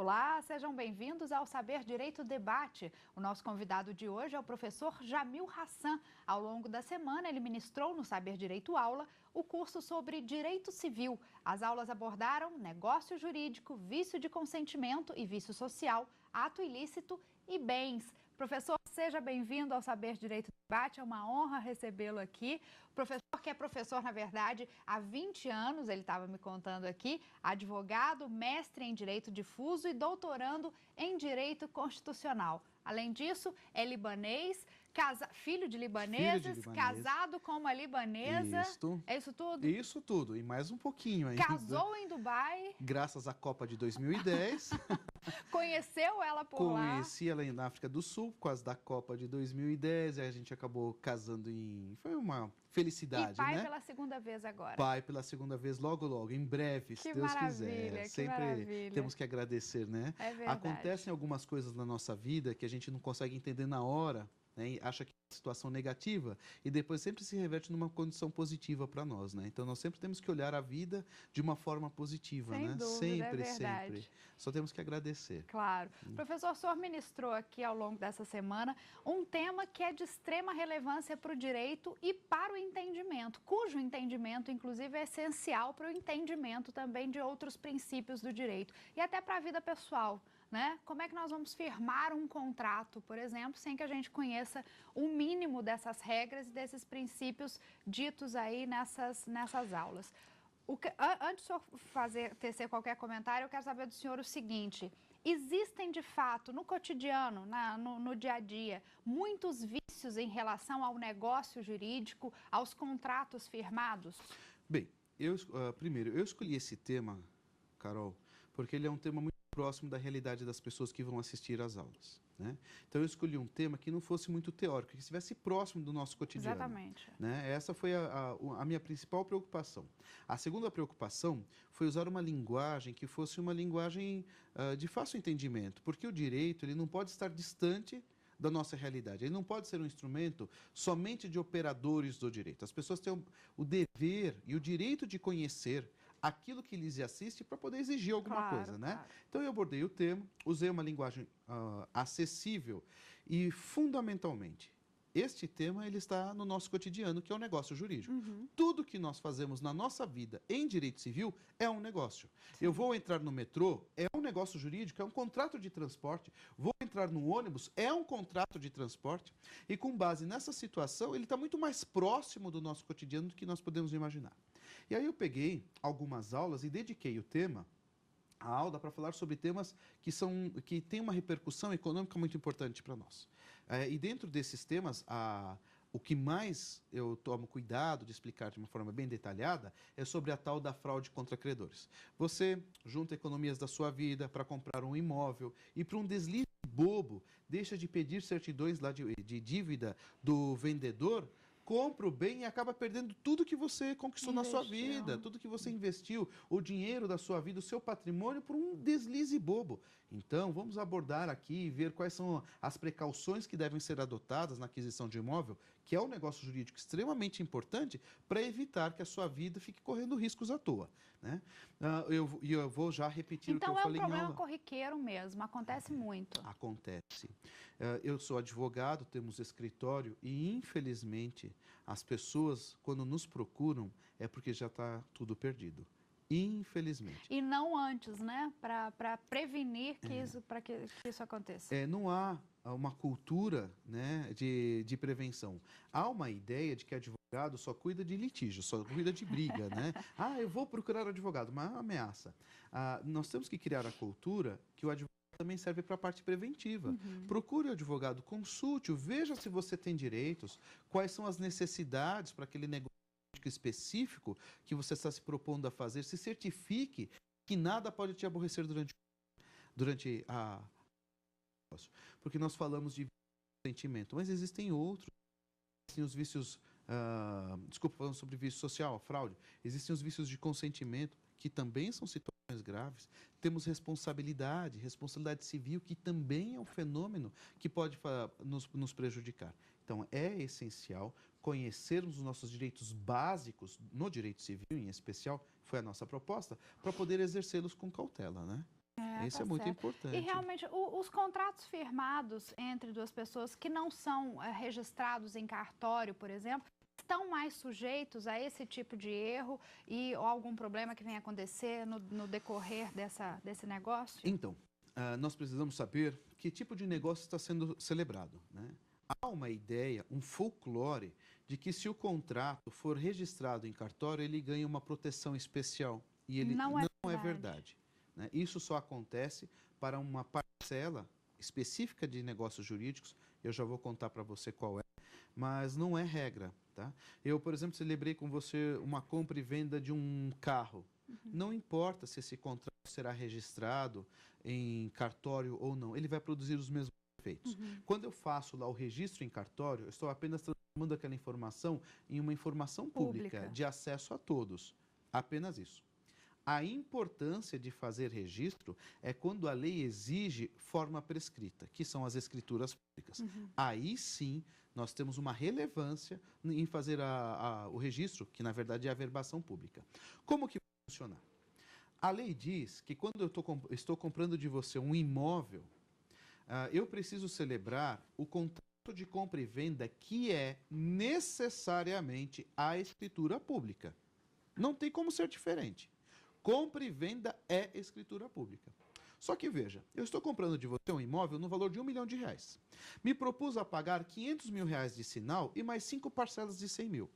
Olá, sejam bem-vindos ao Saber Direito Debate. O nosso convidado de hoje é o professor Jamil Hassan. Ao longo da semana, ele ministrou no Saber Direito Aula o curso sobre Direito Civil. As aulas abordaram negócio jurídico, vício de consentimento e vício social, ato ilícito e bens. Professor, seja bem-vindo ao Saber Direito Debate, é uma honra recebê-lo aqui. O professor que é professor, na verdade, há 20 anos, ele estava me contando aqui, advogado, mestre em Direito Difuso e doutorando em Direito Constitucional. Além disso, é libanês, filho de libaneses, casado com uma libanesa. Isto. É isso tudo? Isso tudo, e mais um pouquinho ainda. Casou em Dubai. Graças à Copa de 2010. Conheceu ela por lá? Conheci ela na África do Sul, por causa da Copa de 2010, e a gente acabou casando em... Foi uma felicidade, e pai, né? Pela segunda vez agora. Pai pela segunda vez, logo, logo, em breve, se Deus quiser. Sempre temos que agradecer, né? É verdade. Acontecem algumas coisas na nossa vida que a gente não consegue entender na hora, né? E acha que é uma situação negativa e depois sempre se reverte numa condição positiva para nós, né? Então nós sempre temos que olhar a vida de uma forma positiva, sem né? Dúvida, sempre, é verdade. sempre. Só temos que agradecer. Claro. Professor, o senhor ministrou aqui ao longo dessa semana um tema que é de extrema relevância para o direito e para o entendimento, cujo entendimento, inclusive, é essencial para o entendimento também de outros princípios do direito e até para a vida pessoal. Né? Como é que nós vamos firmar um contrato, por exemplo, sem que a gente conheça o mínimo dessas regras e desses princípios ditos aí nessas aulas? Antes do senhor tecer qualquer comentário, eu quero saber do senhor o seguinte: existem de fato no cotidiano, no dia a dia, muitos vícios em relação ao negócio jurídico, aos contratos firmados? Bem, primeiro, eu escolhi esse tema, Carol, porque ele é um tema muito próximo da realidade das pessoas que vão assistir às aulas, né? Então eu escolhi um tema que não fosse muito teórico, que estivesse próximo do nosso cotidiano. Exatamente. Né? Essa foi a minha principal preocupação. A segunda preocupação foi usar uma linguagem que fosse uma linguagem de fácil entendimento, porque o direito ele não pode estar distante da nossa realidade. Ele não pode ser um instrumento somente de operadores do direito. As pessoas têm o dever e o direito de conhecer aquilo que lhes assiste para poder exigir alguma coisa, né? Claro. Então eu abordei o tema, usei uma linguagem acessível e, fundamentalmente, este tema ele está no nosso cotidiano, que é o negócio jurídico. Tudo que nós fazemos na nossa vida em direito civil é um negócio. Sim. Eu vou entrar no metrô, é um negócio jurídico, é um contrato de transporte. Vou entrar no ônibus, é um contrato de transporte. E com base nessa situação, ele está muito mais próximo do nosso cotidiano do que nós podemos imaginar. E aí eu peguei algumas aulas e dediquei o tema, a aula, para falar sobre temas que têm uma repercussão econômica muito importante para nós. E dentro desses temas, o que mais eu tomo cuidado de explicar de uma forma bem detalhada é sobre a tal da fraude contra credores. Você junta economias da sua vida para comprar um imóvel e, por um deslize bobo, deixa de pedir certidões lá de dívida do vendedor, compra o bem e acaba perdendo tudo que você conquistou na sua vida, tudo que você investiu, o dinheiro da sua vida, o seu patrimônio, por um deslize bobo. Então, vamos abordar aqui e ver quais são as precauções que devem ser adotadas na aquisição de imóvel, que é um negócio jurídico extremamente importante para evitar que a sua vida fique correndo riscos à toa, né? Eu vou já repetir o que eu falei em aula. Então é um problema corriqueiro mesmo, acontece muito. Acontece. Eu sou advogado, temos escritório e, infelizmente, as pessoas, quando nos procuram, é porque já está tudo perdido. Infelizmente. E não antes, né? Para prevenir que isso aconteça. Não há uma cultura, né, de prevenção. Há uma ideia de que advogado só cuida de litígio, só cuida de briga, né? Eu vou procurar advogado, uma ameaça. Nós temos que criar a cultura que o advogado também serve para a parte preventiva. Procure o advogado, consulte-o, veja se você tem direitos, quais são as necessidades para aquele negócio específico que você está se propondo a fazer, se certifique que nada pode te aborrecer durante a... Porque nós falamos de sentimento, mas existem outros. Existem os vícios... desculpa, falando sobre vício social, fraude. Existem os vícios de consentimento, que também são situações graves. Temos responsabilidade civil, que também é um fenômeno que pode nos prejudicar. Então, é essencial conhecermos os nossos direitos básicos, no direito civil em especial, foi a nossa proposta, para poder exercê-los com cautela, né? Isso tá é muito certo. importante. E realmente, os contratos firmados entre duas pessoas que não são registrados em cartório, por exemplo, estão mais sujeitos a esse tipo de erro ou algum problema que venha acontecer no decorrer desse negócio? Então, nós precisamos saber que tipo de negócio está sendo celebrado, né? Há uma ideia, um folclore, de que se o contrato for registrado em cartório, ele ganha uma proteção especial. E ele Não não é é verdade. verdade, né? Isso só acontece para uma parcela específica de negócios jurídicos. Eu já vou contar para você qual é, mas não é regra, tá? Eu, por exemplo, celebrei com você uma compra e venda de um carro. Não importa se esse contrato será registrado em cartório ou não, ele vai produzir os mesmos efeitos. Quando eu faço lá o registro em cartório, eu estou apenas transformando aquela informação em uma informação pública, de acesso a todos. Apenas isso. A importância de fazer registro é quando a lei exige forma prescrita, que são as escrituras públicas. Aí sim nós temos uma relevância em fazer o registro, que na verdade é a verbação pública. Como que vai funcionar? A lei diz que quando eu estou comprando de você um imóvel, eu preciso celebrar o contrato de compra e venda que é necessariamente a escritura pública. Não tem como ser diferente. Compra e venda é escritura pública. Só que veja, eu estou comprando de você um imóvel no valor de R$1 milhão. Me propus a pagar R$500 mil de sinal e mais 5 parcelas de 100 mil.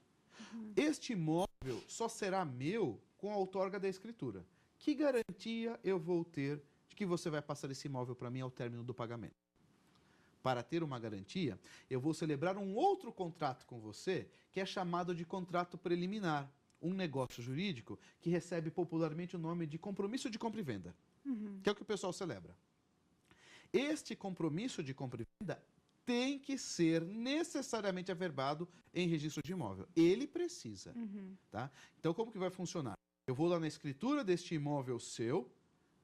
Este imóvel só será meu com a outorga da escritura. Que garantia eu vou ter de que você vai passar esse imóvel para mim ao término do pagamento? Para ter uma garantia, eu vou celebrar um outro contrato com você, que é chamado de contrato preliminar. Um negócio jurídico que recebe popularmente o nome de compromisso de compra e venda, que é o que o pessoal celebra. Este compromisso de compra e venda tem que ser necessariamente averbado em registro de imóvel. Ele precisa. Tá? Então, como que vai funcionar? Eu vou lá na escritura deste imóvel seu,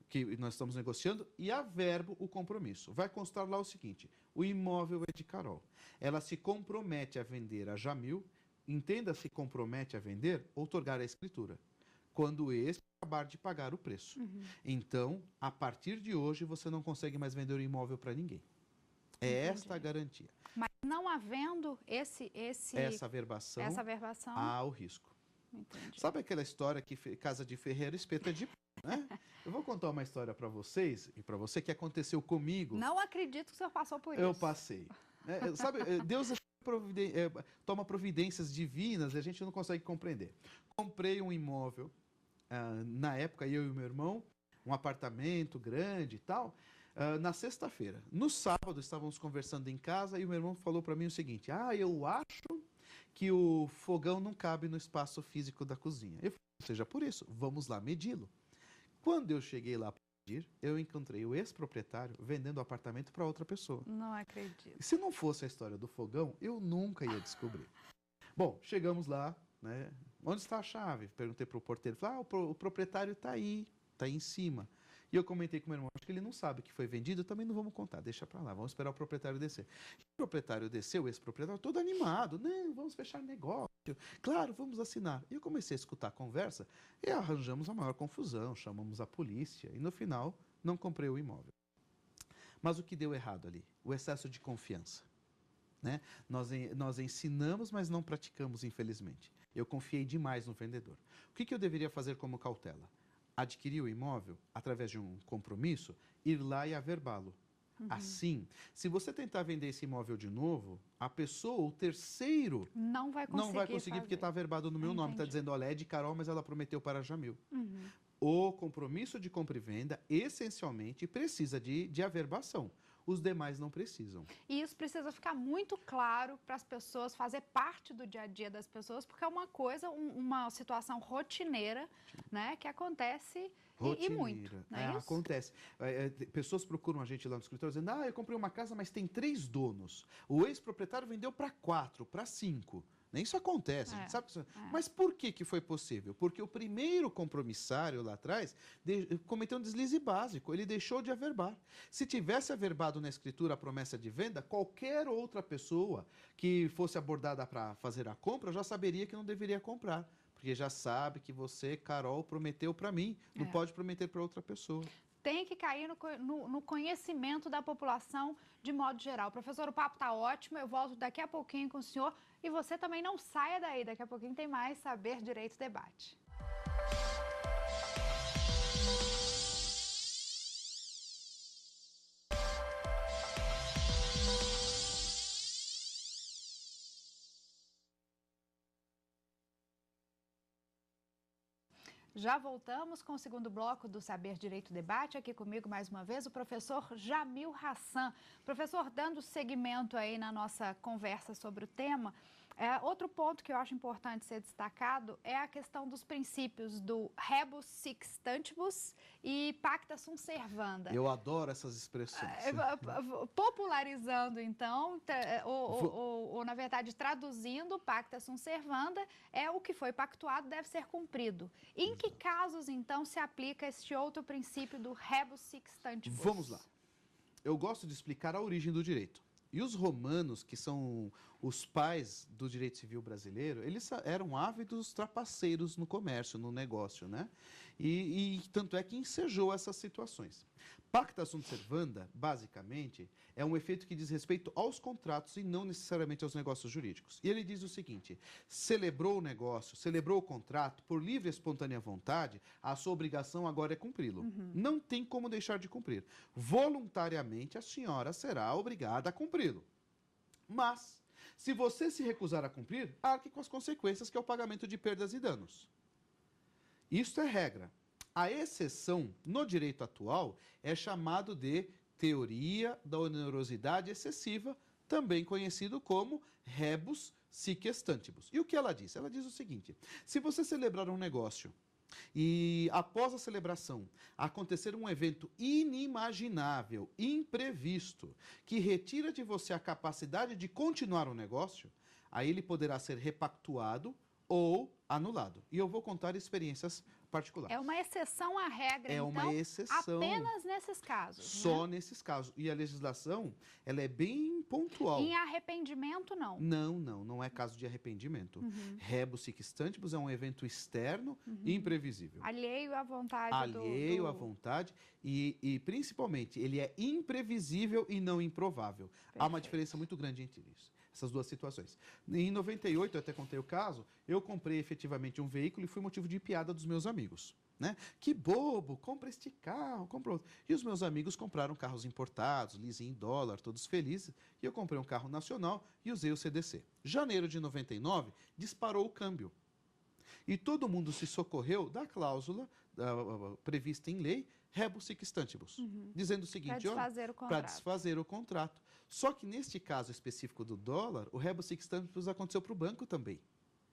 que nós estamos negociando, e averbo o compromisso. Vai constar lá o seguinte: o imóvel é de Carol. Ela se compromete a vender a Jamil. Entenda, se compromete a vender, outorgar a escritura, quando este acabar de pagar o preço. Então, a partir de hoje, você não consegue mais vender o imóvel para ninguém. É esta a garantia. Mas não havendo Essa verbação, há o risco. Entendi. Sabe aquela história que casa de ferreiro, espeta de pau, né? Eu vou contar uma história para vocês e para você que aconteceu comigo. Não acredito que o senhor passou por isso. Eu passei. Sabe, Deus toma providências divinas e a gente não consegue compreender. Comprei um imóvel, na época, eu e o meu irmão, um apartamento grande e tal, na sexta-feira. No sábado, estávamos conversando em casa e o meu irmão falou para mim o seguinte: eu acho que o fogão não cabe no espaço físico da cozinha. Eu falei: seja por isso, vamos lá medi-lo. Quando eu cheguei lá para medir, eu encontrei o ex-proprietário vendendo o apartamento para outra pessoa. Não acredito. Se não fosse a história do fogão, eu nunca ia descobrir. Bom, chegamos lá, né? Onde está a chave? Perguntei para o porteiro. Falei: o proprietário está aí em cima. E eu comentei com o meu irmão: acho que ele não sabe que foi vendido, também não vamos contar, deixa para lá, vamos esperar o proprietário descer. O proprietário desceu, o ex-proprietário, todo animado: não, vamos fechar negócio, claro, vamos assinar. E eu comecei a escutar a conversa e arranjamos a maior confusão, chamamos a polícia e no final não comprei o imóvel. Mas o que deu errado ali? O excesso de confiança. Né? Nós ensinamos, mas não praticamos, infelizmente. Eu confiei demais no vendedor. O que eu deveria fazer como cautela? Adquirir o imóvel através de um compromisso, ir lá e averbá-lo. Assim, se você tentar vender esse imóvel de novo, a pessoa, o terceiro, não vai conseguir porque está averbado no meu nome. Está dizendo: olha, é de Carol, mas ela prometeu para a Jamil. O compromisso de compra e venda, essencialmente, precisa de averbação. Os demais não precisam. E isso precisa ficar muito claro para as pessoas, fazer parte do dia a dia das pessoas, porque é uma coisa, uma situação rotineira, né, que acontece e muito. Não é isso? Acontece. Pessoas procuram a gente lá no escritório dizendo: eu comprei uma casa, mas tem 3 donos. O ex-proprietário vendeu para 4, para 5. Nem isso acontece, a gente sabe que Mas por que foi possível? Porque o primeiro compromissário lá atrás cometeu um deslize básico, ele deixou de averbar. Se tivesse averbado na escritura a promessa de venda, qualquer outra pessoa que fosse abordada para fazer a compra já saberia que não deveria comprar. Porque já sabe que você, Carol, prometeu para mim, não pode prometer para outra pessoa. tem que cair no conhecimento da população de modo geral. Professor, o papo está ótimo, eu volto daqui a pouquinho com o senhor e você também não saia daí, daqui a pouquinho tem mais Saber Direito Debate. Já voltamos com o segundo bloco do Saber Direito Debate. Aqui comigo, mais uma vez, o professor Jamil Hassan. Professor, dando seguimento aí na nossa conversa sobre o tema, outro ponto que eu acho importante ser destacado é a questão dos princípios do rebus sic stantibus e pacta sunt servanda. Eu adoro essas expressões. Popularizando, então, ou na verdade, traduzindo, pacta sunt servanda é o que foi pactuado deve ser cumprido. Em que casos, então, se aplica este outro princípio do rebus sic stantibus? Vamos lá. Eu gosto de explicar a origem do direito. E os romanos, que são os pais do direito civil brasileiro, eles eram ávidos trapaceiros no comércio, no negócio, né? E tanto é que ensejou essas situações. Pacta sunt servanda, basicamente, é um efeito que diz respeito aos contratos e não necessariamente aos negócios jurídicos. E ele diz o seguinte: celebrou o negócio, celebrou o contrato, por livre e espontânea vontade, a sua obrigação agora é cumpri-lo. Não tem como deixar de cumprir. Voluntariamente, a senhora será obrigada a cumpri-lo. Mas, se você se recusar a cumprir, arque com as consequências, que é o pagamento de perdas e danos. Isso é regra. A exceção, no direito atual, é chamado de teoria da onerosidade excessiva, também conhecido como rebus sic stantibus. E o que ela diz? Ela diz o seguinte: se você celebrar um negócio e, após a celebração, acontecer um evento inimaginável, imprevisto, que retira de você a capacidade de continuar o negócio, aí ele poderá ser repactuado ou anulado. E eu vou contar experiências particulares. É uma exceção à regra, então, uma exceção, apenas nesses casos. Só nesses casos. E a legislação, ela é bem pontual. Em arrependimento, não? Não é caso de arrependimento. Rebus sic stantibus é um evento externo e imprevisível. Alheio à vontade Alheio à vontade e, principalmente, ele é imprevisível e não improvável. Perfeito. Há uma diferença muito grande entre isso. Essas duas situações. Em 98, eu até contei o caso, eu comprei efetivamente um veículo e fui motivo de piada dos meus amigos. Né? Que bobo, compra este carro, compra outro. E os meus amigos compraram carros importados, leasing em dólar, todos felizes. E eu comprei um carro nacional e usei o CDC. Janeiro de 99, disparou o câmbio. E todo mundo se socorreu da cláusula prevista em lei, rebus sic stantibus, dizendo o seguinte: para desfazer o contrato. Só que neste caso específico do dólar, o rebus sic stantibus aconteceu para o banco também.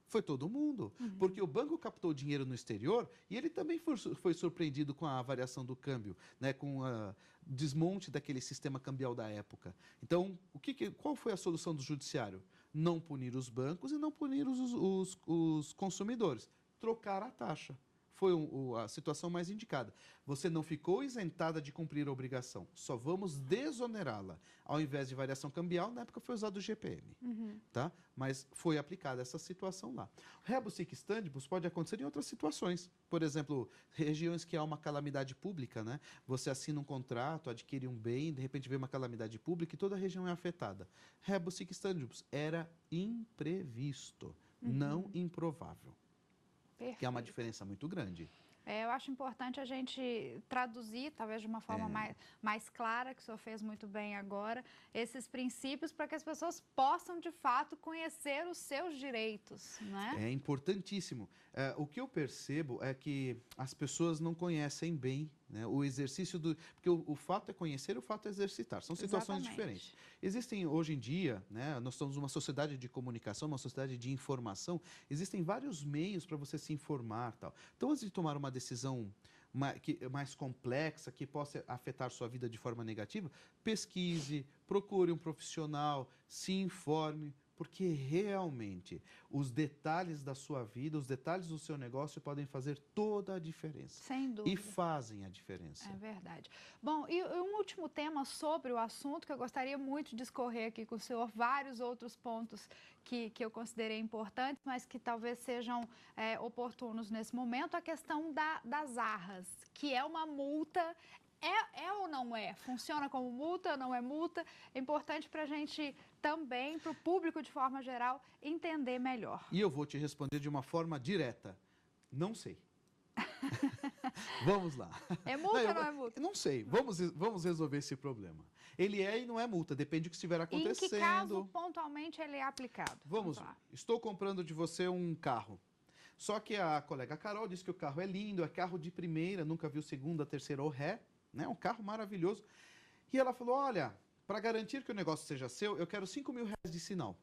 Foi todo mundo, porque o banco captou dinheiro no exterior e ele também foi surpreendido com a variação do câmbio, né, com o desmonte daquele sistema cambial da época. Então, qual foi a solução do judiciário? Não punir os bancos e não punir os consumidores. Trocar a taxa. Foi a situação mais indicada. Você não ficou isentada de cumprir a obrigação, só vamos desonerá-la. Ao invés de variação cambial, na época foi usado o GPM, tá? Mas foi aplicada essa situação lá. Rebus sic stantibus pode acontecer em outras situações. Por exemplo, regiões que há uma calamidade pública, né? Você assina um contrato, adquire um bem, de repente vem uma calamidade pública e toda a região é afetada. Rebus sic stantibus era imprevisto, não improvável. Perfeito. Que é uma diferença muito grande. Eu acho importante a gente traduzir, talvez de uma forma mais clara, que o senhor fez muito bem agora, esses princípios para que as pessoas possam, de fato, conhecer os seus direitos, né? É importantíssimo. O que eu percebo é que as pessoas não conhecem bem, né, o exercício do... Porque o fato é conhecer, o fato é exercitar. São situações diferentes. Existem, hoje em dia, né, nós somos uma sociedade de comunicação, uma sociedade de informação, existem vários meios para você se informar, tal. Então, antes de tomar uma decisão mais complexa, que possa afetar sua vida de forma negativa, pesquise, procure um profissional, se informe, porque realmente os detalhes da sua vida, os detalhes do seu negócio podem fazer toda a diferença. Sem dúvida. E fazem a diferença. É verdade. Bom, e um último tema sobre o assunto que eu gostaria muito de discorrer aqui com o senhor, vários outros pontos que eu considerei importantes, mas que talvez sejam oportunos nesse momento, a questão das arras, que é uma multa É ou não é? Funciona como multa ou não é multa? É importante para a gente também, para o público de forma geral, entender melhor. E eu vou te responder de uma forma direta. Não sei. Vamos lá. É multa ou não é multa? Não sei. Vamos resolver esse problema. Ele é e não é multa, depende do que estiver acontecendo. Em que caso, pontualmente, ele é aplicado? Vamos lá. Estou comprando de você um carro. Só que a colega Carol disse que o carro é lindo, é carro de primeira, nunca viu segunda, terceira ou ré, né? Um carro maravilhoso. E ela falou, olha, para garantir que o negócio seja seu, eu quero 5 mil reais de sinal.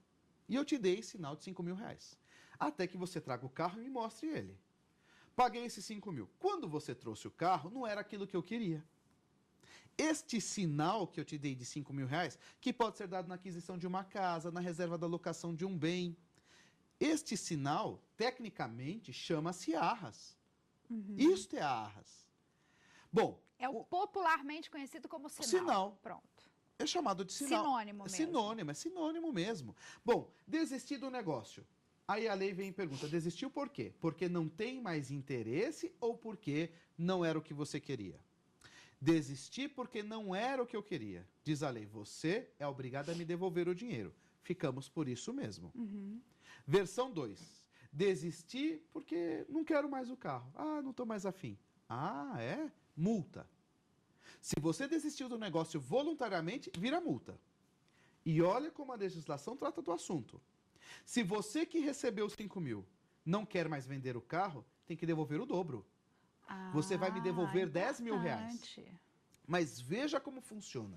E eu te dei sinal de 5 mil reais. Até que você traga o carro e me mostre ele. Paguei esses 5 mil. Quando você trouxe o carro, não era aquilo que eu queria. Este sinal que eu te dei de 5 mil reais, que pode ser dado na aquisição de uma casa, na reserva da locação de um bem. Este sinal, tecnicamente, chama-se arras. Isto é arras. Bom... É o popularmente conhecido como sinal. Sinal. Pronto. É chamado de sinal. Sinônimo mesmo. Sinônimo, é sinônimo mesmo. Bom, desistir do negócio. Aí a lei vem e pergunta, desistiu por quê? Porque não tem mais interesse ou porque não era o que você queria? Desisti porque não era o que eu queria. Diz a lei, você é obrigado a me devolver o dinheiro. Ficamos por isso mesmo. Versão 2. Desisti porque não quero mais o carro. Ah, não estou mais afim. Ah, é? Multa. Se você desistiu do negócio voluntariamente, vira multa. E olha como a legislação trata do assunto. Se você que recebeu 5 mil não quer mais vender o carro, tem que devolver o dobro. Você vai me devolver 10 mil reais. Mas veja como funciona.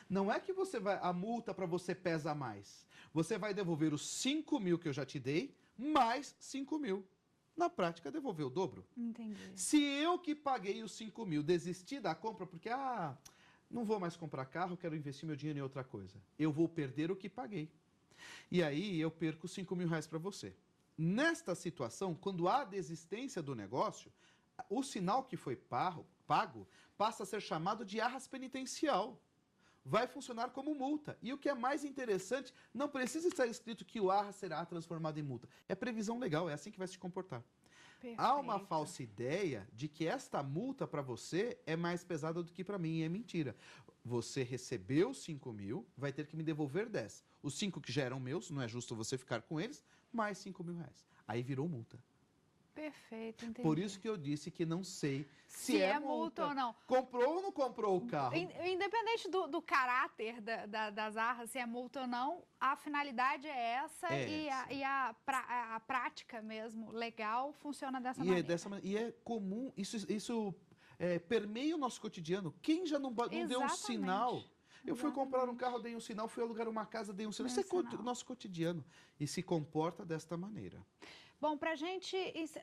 Não é que a multa para você pesa mais. Você vai devolver os 5 mil que eu já te dei, mais 5 mil. Na prática, devolver o dobro. Entendi. Se eu que paguei os 5 mil desistir da compra porque, não vou mais comprar carro, quero investir meu dinheiro em outra coisa. Eu vou perder o que paguei. E aí eu perco 5 mil reais para você. Nesta situação, quando há desistência do negócio, o sinal que foi pago passa a ser chamado de arras penitencial. Vai funcionar como multa. E o que é mais interessante, não precisa estar escrito que o arras será transformado em multa. É previsão legal, é assim que vai se comportar. Perfeito. Há uma falsa ideia de que esta multa para você é mais pesada do que para mim, e é mentira. Você recebeu 5 mil, vai ter que me devolver 10. Os 5 que já eram meus, não é justo você ficar com eles, mais 5 mil reais. Aí virou multa. Perfeito, entendi. Por isso que eu disse que não sei se é multa ou não. Comprou ou não comprou o carro? Independente do caráter das arras, se é multa ou não, a finalidade é essa, e a prática mesmo, legal, funciona dessa maneira. E é comum, isso permeia o nosso cotidiano. Quem já não deu um sinal? Eu fui comprar um carro, dei um sinal, fui alugar uma casa, dei um sinal. Isso é o nosso cotidiano e se comporta desta maneira. Bom, para a gente,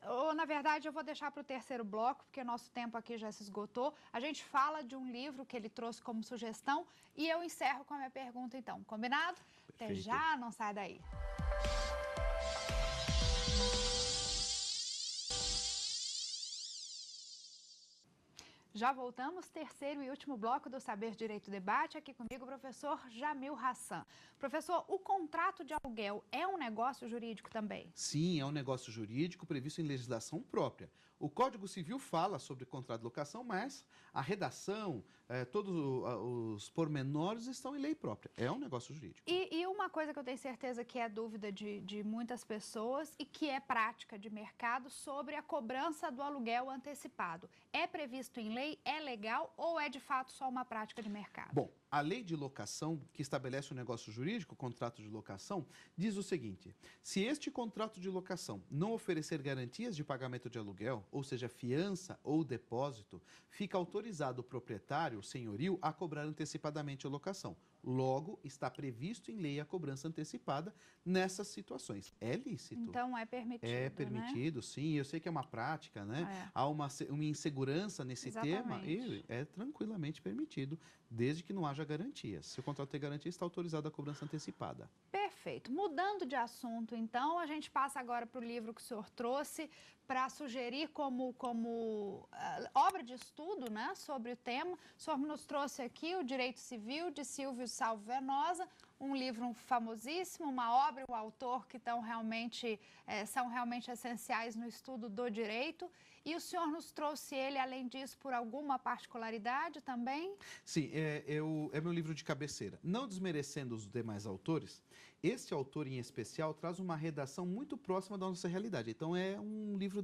ou na verdade eu vou deixar para o terceiro bloco, porque o nosso tempo aqui já se esgotou. A gente fala de um livro que ele trouxe como sugestão e eu encerro com a minha pergunta então. Combinado? Perfeito. Até já, não sai daí. Já voltamos, terceiro e último bloco do Saber Direito Debate, aqui comigo o professor Jamil Hassan. Professor, o contrato de aluguel é um negócio jurídico também? Sim, é um negócio jurídico previsto em legislação própria. O Código Civil fala sobre contrato de locação, mas a redação, todos os pormenores estão em lei própria. É um negócio jurídico. E uma coisa que eu tenho certeza que é dúvida de muitas pessoas e que é prática de mercado sobre a cobrança do aluguel antecipado. É previsto em lei? É legal ou é de fato só uma prática de mercado? Bom, a lei de locação, que estabelece o negócio jurídico, o contrato de locação, diz o seguinte: se este contrato de locação não oferecer garantias de pagamento de aluguel, ou seja, fiança ou depósito, fica autorizado o proprietário, o senhorio, a cobrar antecipadamente a locação. Logo, está previsto em lei a cobrança antecipada nessas situações. É lícito. Então, é permitido, É permitido, né? Sim. Eu sei que é uma prática, né? Há uma insegurança nesse tema e é tranquilamente permitido, desde que não haja garantias. Se o contrato tem garantia, está autorizado a cobrança antecipada. Perfeito. Mudando de assunto, então, a gente passa agora para o livro que o senhor trouxe para sugerir como obra de estudo, né, sobre o tema. O senhor nos trouxe aqui o Direito Civil, de Silvio Salvo Venosa, um livro famosíssimo, uma obra, um autor que são realmente essenciais no estudo do direito. E o senhor nos trouxe ele, além disso, por alguma particularidade também? Sim, é meu livro de cabeceira. Não desmerecendo os demais autores, este autor em especial traz uma redação muito próxima da nossa realidade. Então é um livro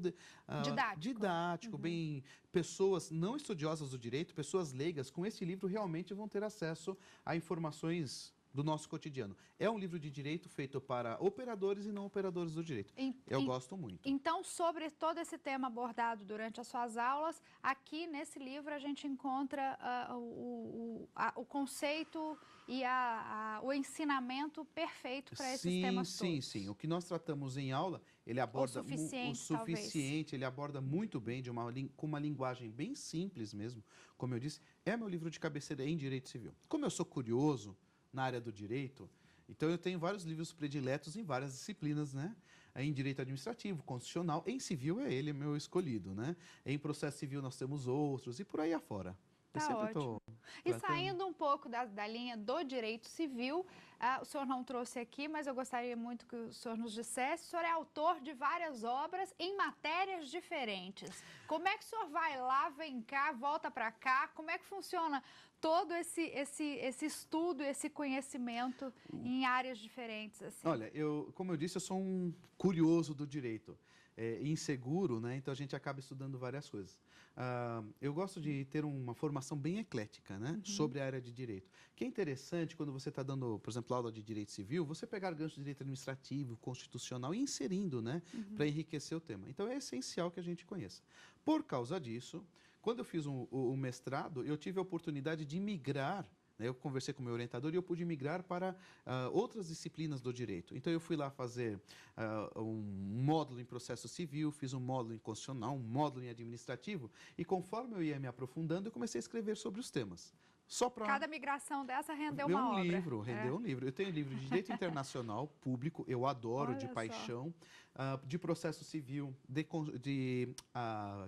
didático, bem... Pessoas não estudiosas do direito, pessoas leigas, com esse livro realmente vão ter acesso a informações do nosso cotidiano. É um livro de direito feito para operadores e não operadores do direito. Eu gosto muito. Então, sobre todo esse tema abordado durante as suas aulas, aqui nesse livro a gente encontra o conceito e o ensinamento perfeito para esses temas todos. Sim. O que nós tratamos em aula, ele aborda o suficiente, ele aborda muito bem, com uma linguagem bem simples mesmo. Como eu disse, é meu livro de cabeceira em direito civil. Como eu sou curioso na área do direito, então eu tenho vários livros prediletos em várias disciplinas, né? Em direito administrativo, constitucional, em civil é ele meu escolhido, né? Em processo civil nós temos outros e por aí afora. Tá ótimo. E saindo um pouco da linha do direito civil, o senhor não trouxe aqui, mas eu gostaria muito que o senhor nos dissesse. O senhor é autor de várias obras em matérias diferentes. Como é que o senhor vai lá, vem cá, volta para cá? Como é que funciona todo esse estudo, esse conhecimento em áreas diferentes? Assim? Olha, como eu disse, eu sou um curioso do direito. Inseguro, né? Então a gente acaba estudando várias coisas. Eu gosto de ter uma formação bem eclética, né? Sobre a área de direito. Que é interessante quando você está dando, por exemplo, aula de direito civil, você pegar gancho de direito administrativo, constitucional e inserindo, né? Para enriquecer o tema. Então é essencial que a gente conheça. Por causa disso, quando eu fiz o mestrado, eu tive a oportunidade de migrar. Eu conversei com o meu orientador e eu pude migrar para outras disciplinas do direito. Então, eu fui lá fazer um módulo em processo civil, fiz um módulo em constitucional, um módulo em administrativo, e conforme eu ia me aprofundando, eu comecei a escrever sobre os temas. Cada migração dessa rendeu uma obra. Rendeu um livro. Eu tenho livro de direito internacional, público, eu adoro, de paixão, de processo civil, de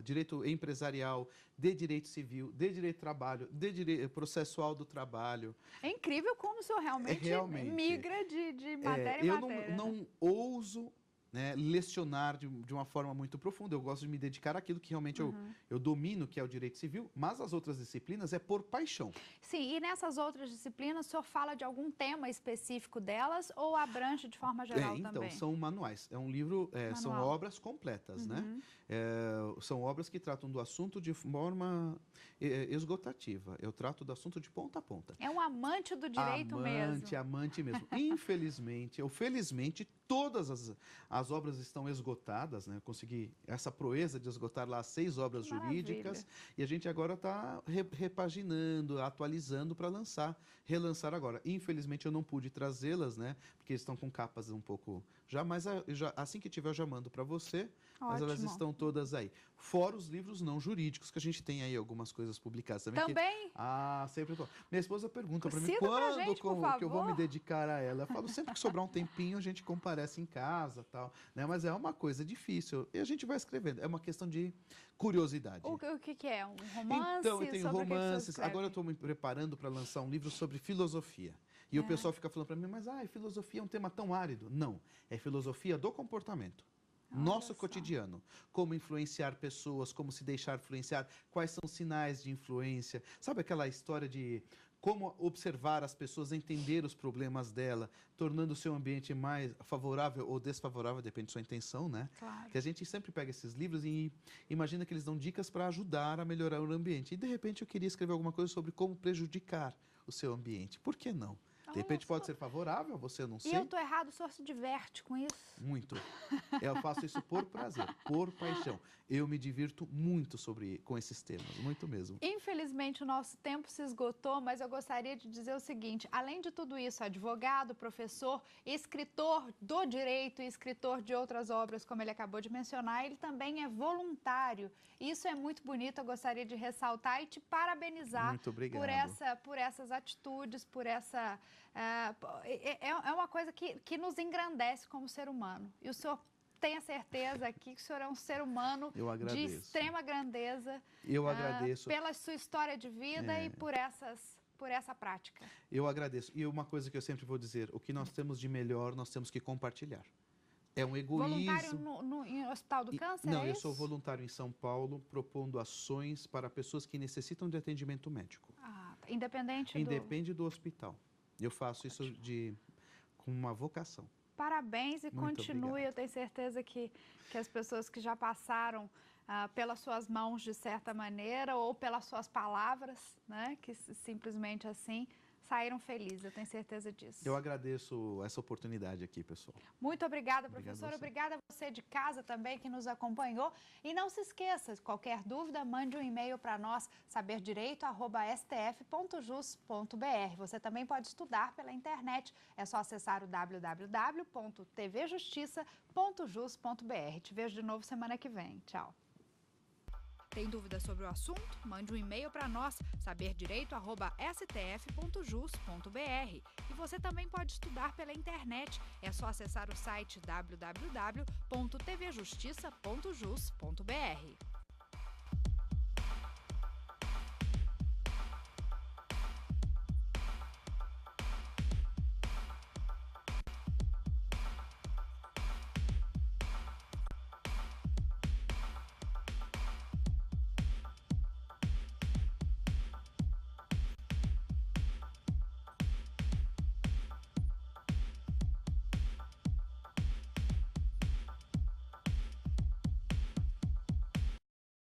direito empresarial, de direito civil, de direito do trabalho, de processual do trabalho. É incrível como o senhor realmente migra de matéria em matéria. Eu não ouso, né, lecionar de uma forma muito profunda. Eu gosto de me dedicar àquilo que realmente eu domino, que é o direito civil, mas as outras disciplinas é por paixão. Sim, e nessas outras disciplinas, o senhor fala de algum tema específico delas ou abrange de forma geral também? Então, são manuais. É um livro, são obras completas, né? São obras que tratam do assunto de forma esgotativa. Eu trato do assunto de ponta a ponta. É um amante do direito mesmo. Amante mesmo. Infelizmente, ou felizmente, todas as obras estão esgotadas, né? Eu consegui essa proeza de esgotar lá 6 obras jurídicas e a gente agora está repaginando, atualizando para relançar agora. Infelizmente, eu não pude trazê-las, né? Porque estão com capas um pouco mas assim que tiver eu já mando para você. Mas elas estão todas aí. Fora os livros não jurídicos, que a gente tem aí algumas coisas publicadas também. Sempre. Minha esposa pergunta para mim quando que eu vou me dedicar a ela. Eu falo, sempre que sobrar um tempinho, a gente comparece em casa, tal, né? Mas é uma coisa difícil. E a gente vai escrevendo. É uma questão de curiosidade. O que é? Um romance? Então, eu tenho romances. Agora eu estou me preparando para lançar um livro sobre filosofia. E o pessoal fica falando para mim, mas filosofia é um tema tão árido. Não, é filosofia do comportamento. Nosso cotidiano, como influenciar pessoas, como se deixar influenciar, quais são os sinais de influência. Sabe aquela história de como observar as pessoas, entender os problemas dela, tornando o seu ambiente mais favorável ou desfavorável, depende da sua intenção, né? Claro. Que a gente sempre pega esses livros e imagina que eles dão dicas para ajudar a melhorar o ambiente. E, de repente, eu queria escrever alguma coisa sobre como prejudicar o seu ambiente. Por que não? De repente pode ser favorável, você não sei. E eu estou errado, o senhor se diverte com isso? Muito. Eu faço isso por prazer, por paixão. Eu me divirto muito com esses temas, muito mesmo. Infelizmente, o nosso tempo se esgotou, mas eu gostaria de dizer o seguinte, além de tudo isso, advogado, professor, escritor do direito e escritor de outras obras, como ele acabou de mencionar, ele também é voluntário. Isso é muito bonito, eu gostaria de ressaltar e te parabenizar muito obrigado. por essas atitudes, por essa... É uma coisa que nos engrandece como ser humano. E o senhor tem a certeza aqui que o senhor é um ser humano de extrema grandeza. Eu agradeço. Pela sua história de vida e por por essa prática. Eu agradeço. E uma coisa que eu sempre vou dizer, o que nós temos de melhor, nós temos que compartilhar. É um egoísmo. Voluntário em Hospital do Câncer, Não, é eu isso? sou voluntário em São Paulo, propondo ações para pessoas que necessitam de atendimento médico. Independente Independe do hospital. Eu faço isso com uma vocação. Parabéns e Muito continue. obrigado. Eu tenho certeza que as pessoas que já passaram pelas suas mãos, de certa maneira, ou pelas suas palavras, né, que simplesmente assim saíram felizes. Eu tenho certeza disso. Eu agradeço essa oportunidade aqui, pessoal. Muito obrigada, Obrigado professora. a você. Obrigada a você de casa também que nos acompanhou. E não se esqueça, qualquer dúvida, mande um e-mail para nós, saberdireito@stf.jus.br. Você também pode estudar pela internet. É só acessar o www.tvjustiça.jus.br. Te vejo de novo semana que vem. Tchau. Tem dúvida sobre o assunto? Mande um e-mail para nós, saberdireito@stf.jus.br. E você também pode estudar pela internet. É só acessar o site www.tvjustiça.jus.br.